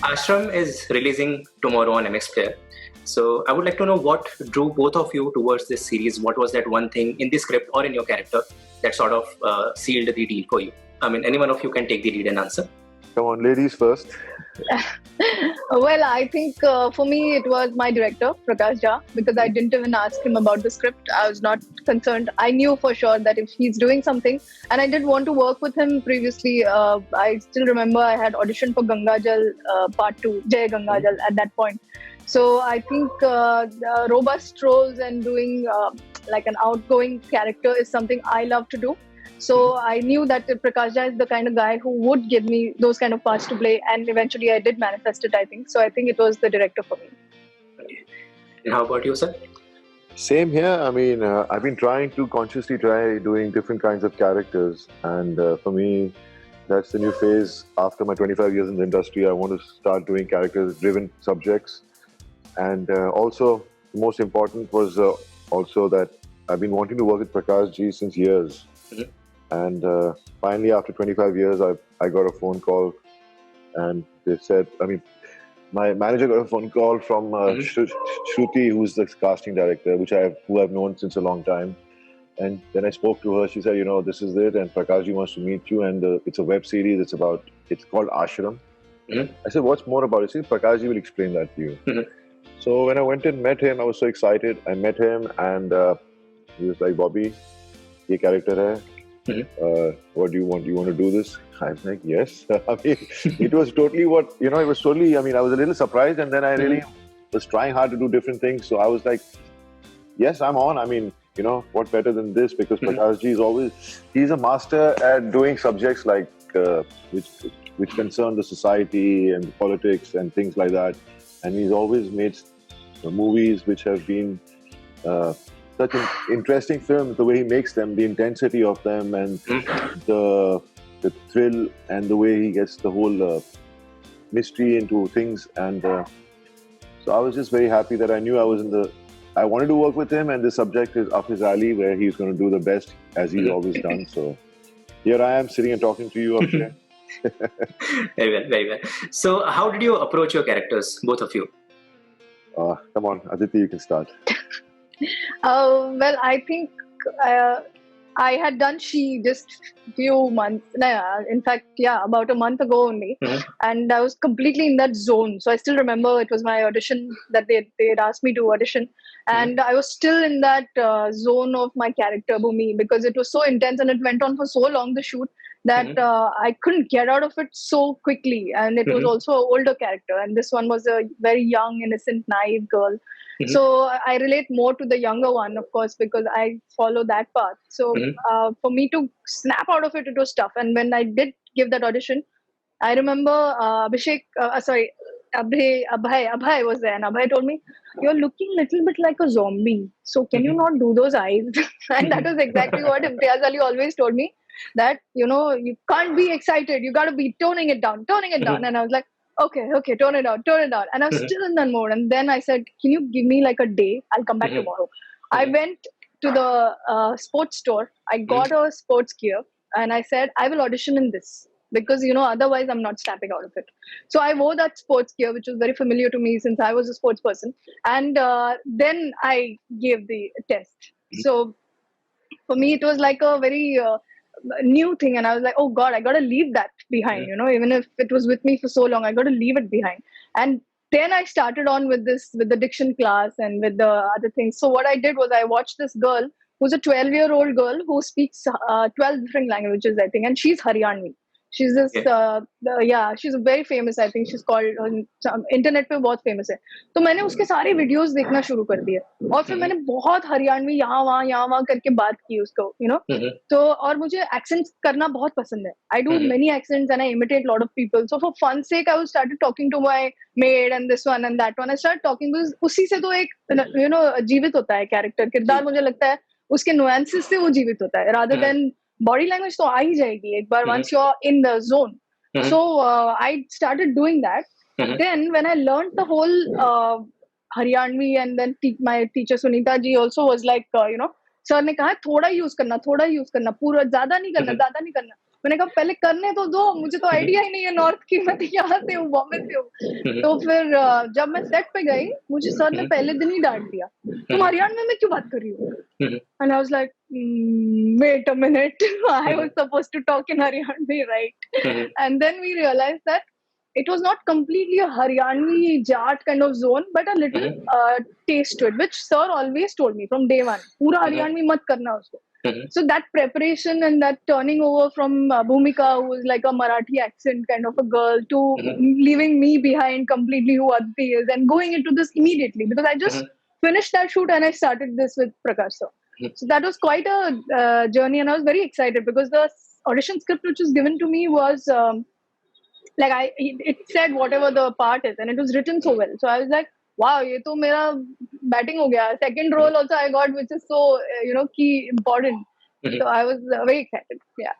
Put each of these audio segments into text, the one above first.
Ashram is releasing tomorrow on MX Player. So I would like to know what drew both of you towards this series. What was that one thing in the script or in your character that sort of sealed the deal for you? I mean, any one of you can take the lead and answer. Come on, ladies first. Well, I think for me it was my director, Prakash, because I didn't even ask him about the script. I was not concerned. I knew for sure that if he's doing something, and I did want to work with him previously. I still remember I had auditioned for Ganga Jal Part 2, Jai Ganga Jal at that point. So I think robust roles and doing like an outgoing character is something I love to do. So I knew that Prakash is the kind of guy who would give me those kind of parts to play, and eventually I did manifest it, I think. So I think it was the director for me. And how about you, sir? Same here. I mean, I've been trying to consciously try doing different kinds of characters, and for me, that's the new phase. After my 25 years in the industry, I want to start doing characters-driven subjects. And also, the most important was also that I've been wanting to work with Prakash ji since years. Mm-hmm. And finally, after 25 years, I got a phone call, and they said, I mean, my manager got a phone call from Shruti, who's the casting director, who I've known since a long time. And then I spoke to her. She said, you know, this is it, and Prakash ji wants to meet you, and it's a web series. It's called Aashram. Mm-hmm. I said, what's more about it? She said, Prakash ji will explain that to you. Mm-hmm. So when I went and met him, I was so excited. I met him, and he was like, Bobby, ये character hai. Mm-hmm. What do you want? Do you want to do this? I was like, yes. I mean, it was totally it was totally, I mean, I was a little surprised, and then I really was trying hard to do different things. So I was like, yes, I'm on. I mean, you know, what better than this? Because Prakash ji he's a master at doing subjects like, which concern the society and politics and things like that. And he's always made movies which have been such an interesting film, the way he makes them, the intensity of them, and the thrill, and the way he gets the whole mystery into things. And so I was just very happy that I knew I wanted to work with him, and this subject is up his alley, where he's going to do the best, as he's always done. So here I am sitting and talking to you up here. Very well, very well. So how did you approach your characters, both of you? Come on, Aditi, you can start. Well, I think I had done She just few months, in fact, about a month ago only. And I was completely in that zone. So I still remember it was my audition that they had asked me to audition. And I was still in that zone of my character, Bhumi, because it was so intense and it went on for so long, the shoot, that I couldn't get out of it so quickly. And it was also an older character. And this one was a very young, innocent, naive girl. So I relate more to the younger one, of course, because I follow that path. So for me to snap out of it, it was tough. And when I did give that audition, I remember Abhay was there, and Abhay told me, "You're looking a little bit like a zombie. So can you not do those eyes?" And that was exactly what Imtiaz Ali always told me, that, you know, you can't be excited. You got to be toning it down. And I was like, okay, tone it out. And I was still in that mode. And then I said, can you give me like a day? I'll come back tomorrow. I went to the sports store. I got a sports gear, and I said, I will audition in this, because, you know, otherwise I'm not stepping out of it. So I wore that sports gear, which was very familiar to me since I was a sports person. And then I gave the test. So for me, it was like a very new thing, and I was like, oh God, I got to leave that behind, you know, even if it was with me for so long, I got to leave it behind. And then I started on with the diction class and with the other things. So what I did was I watched this girl who's a 12-year-old girl who speaks 12 different languages, I think, and she's Haryanvi. She's this, she's very famous, I think. She's called, internet पे बहुत famous है. तो मैंने उसके सारे videos देखना शुरू कर दिए, और फिर मैंने बहुत हरियाणवी यहाँ वहाँ करके बात की उसको, you know. तो और मुझे accents करना बहुत पसंद है. I do many accents and I imitate a lot of people. So for fun's sake, I started talking to my maid and this one and that one. I started talking because उसी से तो एक, you know, जीवित होता है character. किरदार मुझे लगता है उसके nuances से वो जीवित होता है, rather than body language तो आ ही जाएगी एक बार once you're in the zone. So I started doing that. Then when I learned the whole Haryanvi, and then my teacher Sunita ji also was like, you know, sir ने कहा थोड़ा use करना, पूरा ज़्यादा नहीं करना. मैंने कहा पहले करने तो दो, मुझे तो आइडिया ही नहीं है नॉर्थ की, मैं तो यहाँ से हूँ, बॉम्बे से हूँ। तो फिर जब मैं सेट पे गई, मुझे सर ने पहले दिन ही डांट दिया, तुम हरियाणवी में क्यों बात कर रही हो? And I was like, wait a minute, I was supposed to talk in Haryanvi, right? And then we realized that it was not completely a Haryanvi Jat kind of zone, but a little taste to it, which sir always told me from day one. Pura Haryanvi mat karna usko. So that preparation and that turning over from Bhumika, who was like a Marathi accent kind of a girl, to leaving me behind completely, who Aditi is, and going into this immediately, because I just finished that shoot and I started this with Prakash sir. So that was quite a journey, and I was very excited because the audition script which was given to me was it said whatever the part is, and it was written so well. So I was like, wow, ye to mera batting ho gaya. Second role also I got, which is so key important. So I was very excited. Yeah.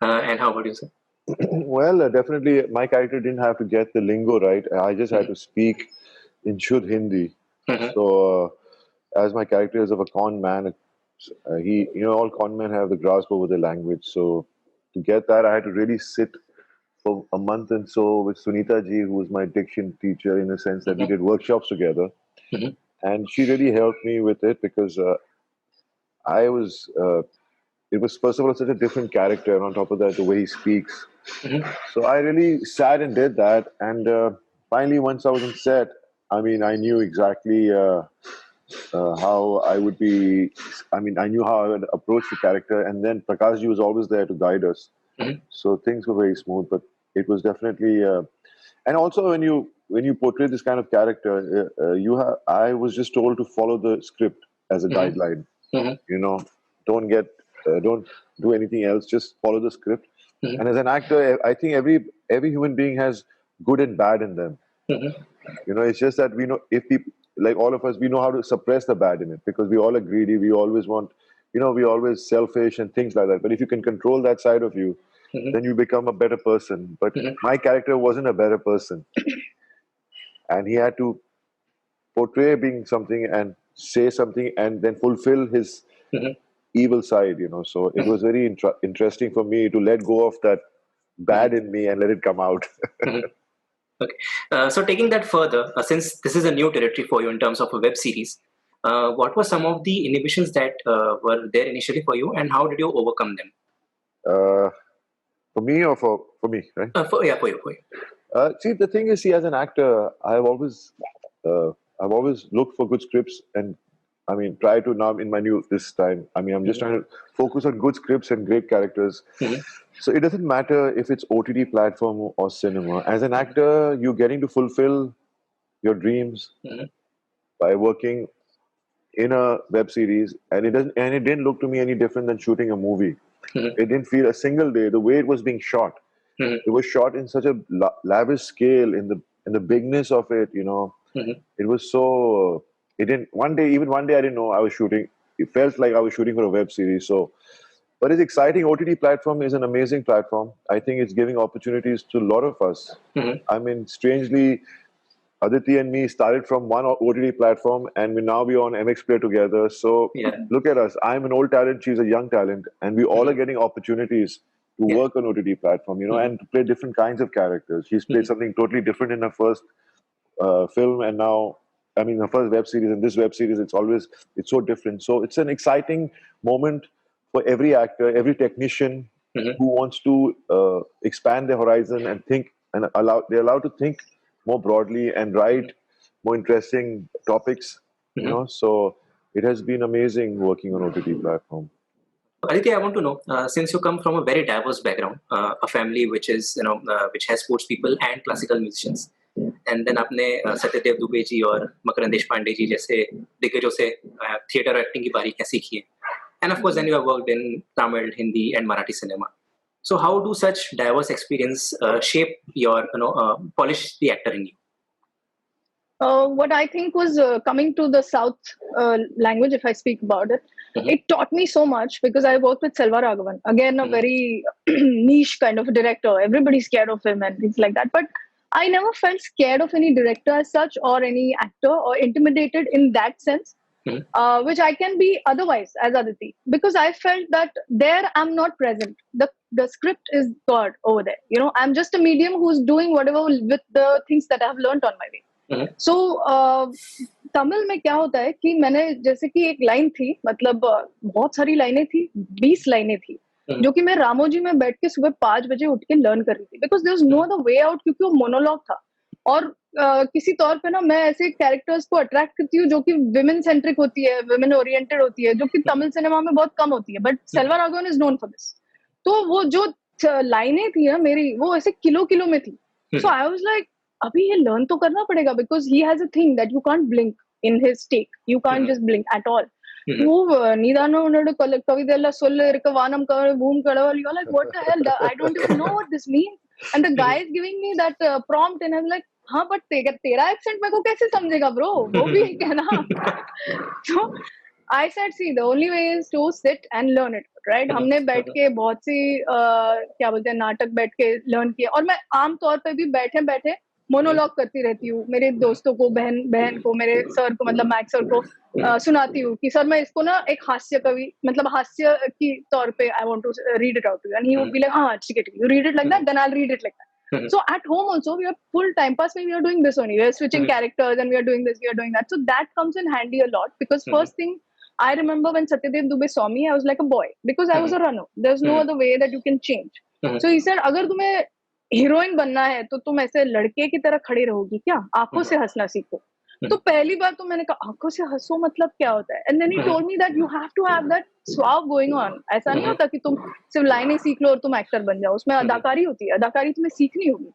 And how about you, sir? Well, definitely my character didn't have to get the lingo right. I just had to speak in Shuddh Hindi. So as my character is of a con man, all con men have the grasp over the language. So to get that, I had to really sit for a month and so with Sunita ji, who was my diction teacher, in the sense that we did workshops together. And she really helped me with it because it was first of all such a different character, and on top of that, the way he speaks. So I really sat and did that. And finally, once I was on set, I mean, I knew exactly how I would be. I mean, I knew how I would approach the character, and then Prakash ji was always there to guide us. So things were very smooth, but it was definitely. And also, when you portray this kind of character, I was just told to follow the script as a guideline. You know, don't do anything else. Just follow the script. And as an actor, I think every human being has good and bad in them. You know, it's just that we know, if people like all of us, we know how to suppress the bad in it, because we all are greedy. We always want, we always selfish and things like that. But if you can control that side of you, then you become a better person. But my character wasn't a better person, and he had to portray being something and say something and then fulfill his evil side. So it was very interesting for me to let go of that bad in me and let it come out. Okay. So taking that further, since this is a new territory for you in terms of a web series, what were some of the inhibitions that were there initially for you, and how did you overcome them? For me or for me, right? For you. See, the thing is, as an actor, I've always looked for good scripts, and I mean, try to now in my this time. I mean, I'm just trying to focus on good scripts and great characters. So it doesn't matter if it's OTT platform or cinema. As an actor, you're getting to fulfill your dreams by working in a web series, and it didn't look to me any different than shooting a movie. It didn't feel a single day the way it was being shot. It was shot in such a lavish scale, in the bigness of it. It was so. It didn't. One day I didn't know I was shooting. It felt like I was shooting for a web series. So, but it's exciting. OTT platform is an amazing platform. I think it's giving opportunities to a lot of us. I mean, strangely, Aditi and me started from one OTT platform, and we're on MX Player together. So look at us. I'm an old talent. She's a young talent, and we all are getting opportunities to work on OTT platform. And to play different kinds of characters. She's played something totally different in her first film, and now, I mean, her first web series, and this web series, it's so different. So it's an exciting moment for every actor, every technician who wants to expand their horizon and think, and they're allowed to think more broadly and write more interesting topics. So it has been amazing working on OTT platform. Aditi, I want to know, since you come from a very diverse background, a family which is which has sports people and classical musicians, and then आपने सत्यदेव दुबे जी और मकरंदेश पांडे जी जैसे दिग्गजों से theatre acting की बारीकियां सीखी हैं, and of course then you have worked in Tamil, Hindi and Marathi cinema. So how do such diverse experience shape your polish the actor in you? What I think was coming to the South language, if I speak about it, it taught me so much, because I worked with Selva Raghavan, again a very niche kind of director. Everybody's scared of him and things like that. But I never felt scared of any director as such, or any actor, or intimidated in that sense, which I can be otherwise as Aditi, because I felt that there I'm not present. The script is God over there. You know, I'm just a medium who's doing whatever with the things that I have learned on my way. So Tamil में क्या होता है कि मैंने जैसे कि एक line थी, मतलब बहुत सारी लाइनें थी, 20 लाइनें थी जो कि मैं रामोजी में बैठ के सुबह 5 बजे उठ के लर्न कर रही थी, because there was no other way out, क्योंकि वो मोनोलॉग था. और किसी तौर पे ना मैं ऐसे कैरेक्टर्स को अट्रैक्ट करती हूँ जो कि विमेन सेंट्रिक होती है, विमेन ओरिएंटेड होती है, जो कि तमिल सिनेमा में बहुत कम होती है, but Selva Raghavan is known for this. तो वो जो लाइनें थी ना मेरी, वो ऐसे किलो किलो में थी. सो आई वाज लाइक अभी ये लर्न तो करना पड़ेगा, because he has a thing that you can't blink in his take. You can't just blink at all. Nidano Kavidella Solar Kavanam Boom Kadawal. You're like, what the hell? I don't even know what this means. And the guy is giving me that prompt, and I'm like, हाँ, but तेरा accent मेरे को कैसे समझेगा bro? वो भी एक है ना. So I said, see, the only way is to sit and learn it, right? हमने बैठ के बहुत सी क्या बोलते हैं नाटक बैठ के लर्न किए, और मैं आम तौर पे भी बैठे बैठे मोनोलॉग करती रहती हूँ मेरे दोस्तों को, बहन को, मेरे सर को, मतलब मैक्स सर को सुनाती हूँ कि सर मैं इसको ना एक हास्य कवि, मतलब हास्य की तौर पे I want to read it out to you, and he would be like हाँ ठीक है, you read it like that, then I will read it like that. So at home also we are full time pass when we are doing this only, we are switching characters and we are doing this, we are doing that. So that comes in handy a lot, because first thing I remember when Satyadev Dubey saw me, I was like a boy, because I was a runner. There's no other way that you can change. So he said अगर तुम्हें heroine बनना है तो तुम ऐसे लड़के की तरह खड़ी रहोगी क्या, आंखों से हंसना सीखो. तो पहली बार तो मैंने कहा आंखों से हंसो मतलब क्या होता है, and then he told me that you have to have that swag going on. ऐसा नहीं होता कि तुम सिर्फ लाइनें सीख लो और तुम एक्टर बन जाओ, उसमें अदाकारी होती है, अदाकारी तुम्हें सीखनी होगी.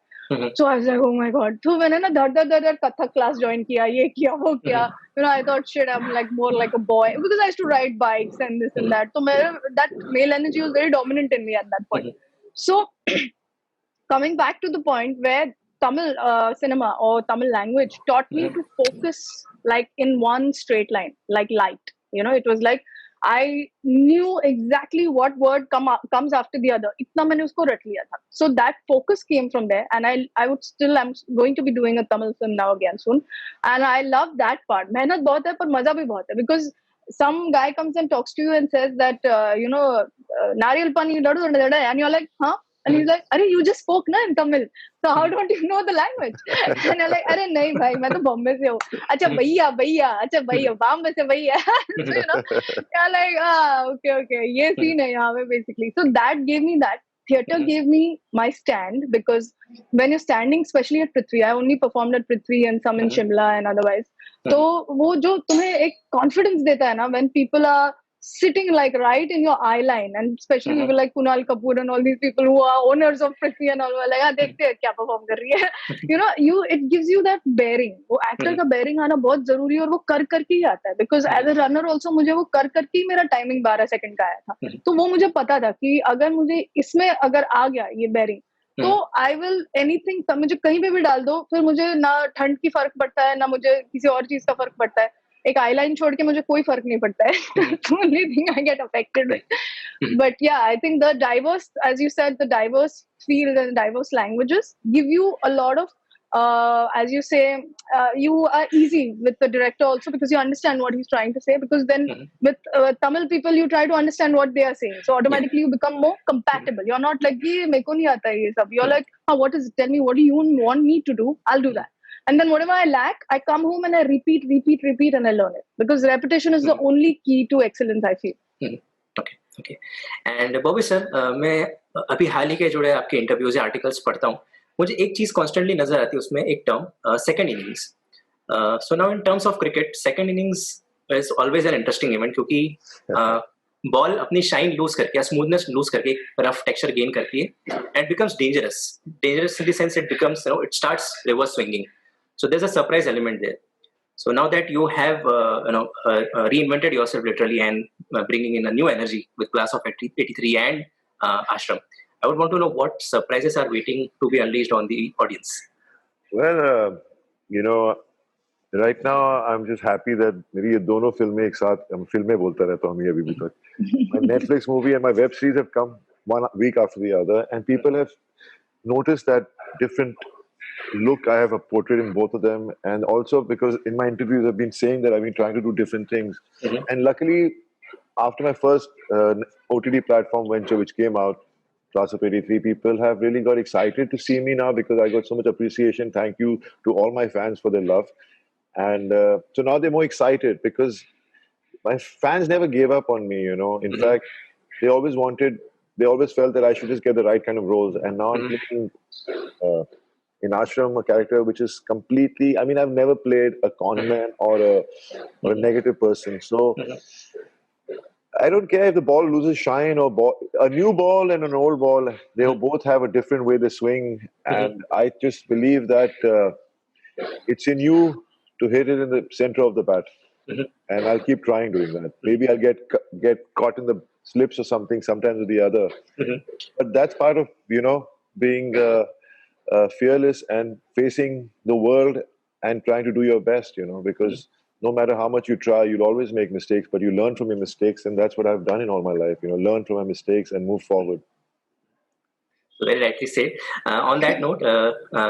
So I was like oh my God. तो मैंने ना धड़ धड़ कथक क्लास ज्वाइन किया, ये किया वो किया. You know I thought shit I am like more like a boy, because I used to ride bikes and this and that. तो मेरे that male energy was very dominant in me at that point. So coming back to the point where Tamil cinema or Tamil language taught me to focus like in one straight line, like light. You know, it was like I knew exactly what word comes after the other. Itna maine usko rat liya tha. So that focus came from there, and I'm going to be doing a Tamil film now again soon, and I love that part. मेहनत बहुत है पर मजा भी बहुत है, because some guy comes and talks to you and says that नारियल पानी लड़ो लड़ा, and you're like huh. And he's like, "Arey, you just spoke na in Tamil, so how don't you know the language?" And I'm like, "Arey, nahi bhai, मैं तो बॉम्बे से हूँ." अच्छा भैया, अच्छा भैया, बॉम्बे से भैया. So you know, yeah, like okay, ये scene है यहाँ पे basically. So that gave me that. Theater gave me my stand, because when you're standing, especially at Prithvi, I only performed at Prithvi and some in Shimla and otherwise. तो वो जो तुम्हें एक confidence देता है ना, when people are sitting like right in your eye line, and especially people like Kunal Kapoor and all these people who are owners of Prithvi and all, like हाँ देखते हैं क्या perform कर रही है. You know, it gives you that bearing. वो actor का bearing आना बहुत जरूरी है, और वो कर करके ही आता है, because as a runner also मुझे वो कर करके ही मेरा timing 12 सेकंड का आया था. तो वो मुझे पता था कि अगर मुझे इसमें अगर आ गया ये bearing, तो आई विल एनीथिंग, मुझे कहीं पे भी डाल दो, फिर मुझे ना ठंड की फर्क पड़ता है ना मुझे किसी और चीज का फर्क पड़ता है. एक आईलाइन छोड़ के मुझे कोई फर्क नहीं पड़ता है. only thing I get affected with. But yeah, I think the diverse, as you said, the diverse fields and diverse languages give you a lot of as you say, you are easy with the director also, because you understand what he's trying to say, because then with Tamil people you try to understand what they are saying, so automatically you become more compatible. You're not like ye meko nahi aata hai ye sab, you're like what is it, tell me what do you want me to do, I'll do that. And then whatever I lack, I come home and I repeat and I learn it, because repetition is the only key to excellence, I feel. Okay. And Bobby sir, मैं अभी हाल ही के जुड़े आपके interviews या articles पढ़ता हूँ, मुझे एक चीज कॉन्स्टेंटली नजर आती है उसमें, एक term second innings. So now in terms of cricket, second innings is always an interesting event, क्योंकि बॉल अपनी शाइन लूज करके या स्मूथनेस लूज करके रफ टेक्सचर गेन करती है, and becomes dangerous in the sense it becomes it starts reverse swinging. So there's a surprise element there. So now that you have reinvented yourself literally and bringing in a new energy with Class of 83 and Aashram, I would want to know what surprises are waiting to be unleashed on the audience. Well, right now I'm just happy that मेरी ये दोनों फिल्में एक साथ, फिल्में बोलता रहता हूँ मैं अभी भी तक. My Netflix movie and my web series have come one week after the other, and people have noticed that different look I have portrayed in both of them, and also because in my interviews I've been saying that I've been trying to do different things, and luckily after my first OTT platform venture, which came out, Class of '83, people have really got excited to see me now because I got so much appreciation. Thank you to all my fans for their love, and so now they're more excited because my fans never gave up on me. In fact, they always felt that I should just get the right kind of roles, and now I'm playing. In Aashram, a character which is completely, I mean, I've never played a con man or a negative person. So I don't care if the ball loses shine or a new ball and an old ball, they both have a different way they swing. And I just believe that it's in you to hit it in the center of the bat. And I'll keep trying doing that. Maybe I'll get caught in the slips or something, sometimes with the other. But that's part of, being fearless and facing the world and trying to do your best, because no matter how much you try, you'll always make mistakes, but you learn from your mistakes. And that's what I've done in all my life, learn from my mistakes and move forward. Very rightly said. On that note,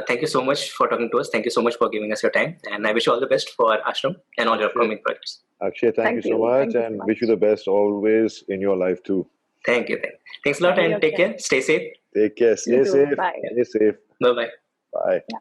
thank you so much for talking to us. Thank you so much for giving us your time. And I wish you all the best for Aashram and all your upcoming projects. Akshay, thank you so much, and wish you the best always in your life too. Thank you. Thanks a lot, and take care. Stay safe. Take care. Stay safe. Bye. Stay safe. Bye-bye. Bye. Yeah.